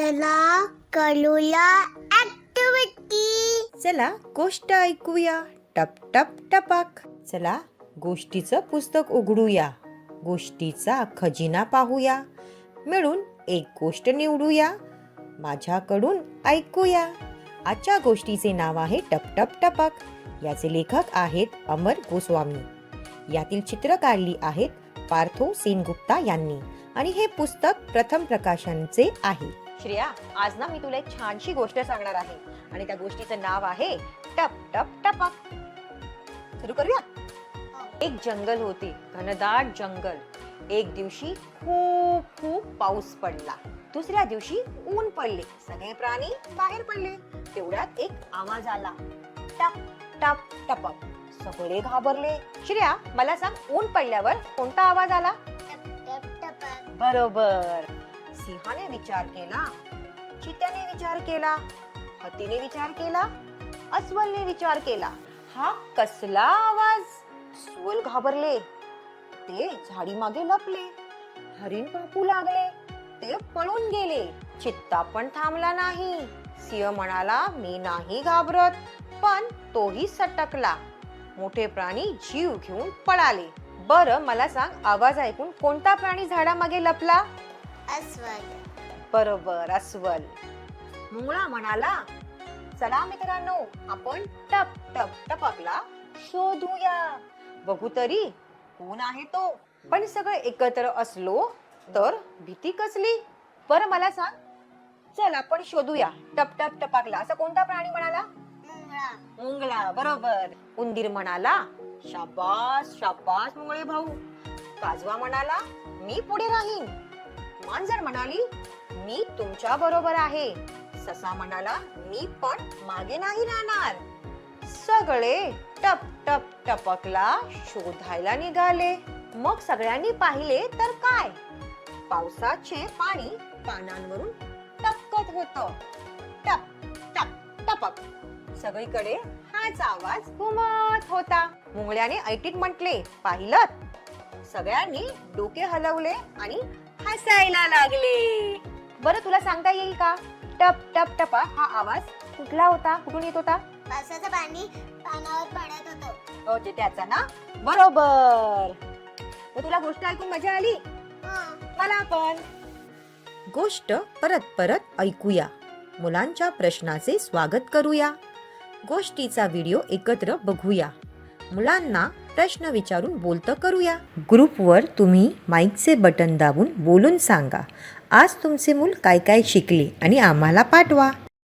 चला करूया ऍक्टिव्हिटी. चला गोष्ट ऐकूया. टप टप टपाक. चला गोष्टीचं पुस्तक उघडूया. गोष्टीचा खजिना पाहूया. मिळून एक गोष्ट निवडूया. माझ्याकडून ऐकूया. आजच्या गोष्टीचे नाव आहे टप टप टपाक. याचे लेखक आहेत अमर गोस्वामी. यातील चित्र काढली आहेत पार्थो सेनगुप्ता यांनी आणि हे पुस्तक प्रथम प्रकाशनचे आहे. श्रेया, आज ना मी तुला एक छानशी गोष्ट सांगणार आहे आणि त्या गोष्टीचं नाव आहे टप टप टपाक. सुरू करूया. एक जंगल होते, घनदाट जंगल. एक दिवशी खूप खूप पाऊस पडला. दुसऱ्या दिवशी ऊन पडले. सगळे प्राणी बाहेर पडले. तेवढ्यात एक आवाज आला, टप टप टपक. सगळे घाबरले. श्रेया, मला सांग, ऊन पडल्यावर कोणता आवाज आला? बरोबर. सिंहाने विचार केला, चित्याने विचार केला, हत्तीने विचार केला, अस्वलने विचार केला. हा कसला आवाज? अस्वल घाबरले. ते झाडी मागे लपले. हरिण कापू लागले. ते पळून गेले. चित्ता पण थांबला नाही. सिंह म्हणाला, मी नाही घाबरत, पण तोही सटकला. मोठे प्राणी जीव घेऊन पळाले. बरं, मला सांग, आवाज ऐकून कोणता प्राणी झाडामागे लपला? अस्वल. बरोबर, अस्वल. मुंगळा म्हणाला, चला मित्रांनो, आपण टप टप टपकला शोधूया. बघू तरी कोण आहे तो. पण सगळे एकत्र असलो तर भीती कसली. बरं, मला सांग, चल आपण शोधूया टप टप टपकला असं कोणता प्राणी म्हणाला? मुंगळा. बरोबर. उंदीर म्हणाला, शाबास शाबास मुंगळे भाऊ. काजवा म्हणाला, मी पुढे राहीन. मांजर म्हणाली, मी तुमच्या बरोबर आहे. ससा म्हणाला, मी पण मागे नाही राहणार. सगळे टप टप टपकला शोधायला निघाले. मग सगळ्यांनी पाहिले तर काय, पावसाचे पाणी पानांवरून टपकत होतं. टप टप टपक. सगळीकडे हाच आवाज घुमत होता. मुंगळ्याने ऐटीत म्हटले, पाहिलं? सगळ्यांनी डोके हलवले आणि हसायला लागले. बरं, तुला सांगता येईल का, टप टप टपा हा आवाज कुठला होता, कुठून येत होता? पावसाचं पाणी पानावर पडत होतं. हो, ते त्याचा ना. बरोबर. तर तुला गोष्ट ऐकून मजा आली? मला पण. गोष्ट परत परत ऐकूया. मुलांच्या प्रश्नाचे स्वागत करूया. गोष्टीचा व्हिडिओ एकत्र बघूया. मुलांना प्रश्न विचारून बोलतं करूया. ग्रुपवर तुम्ही माईकचे बटन दाबून बोलून सांगा आज तुमचे मूल काय काय शिकले आणि आम्हाला पाठवा.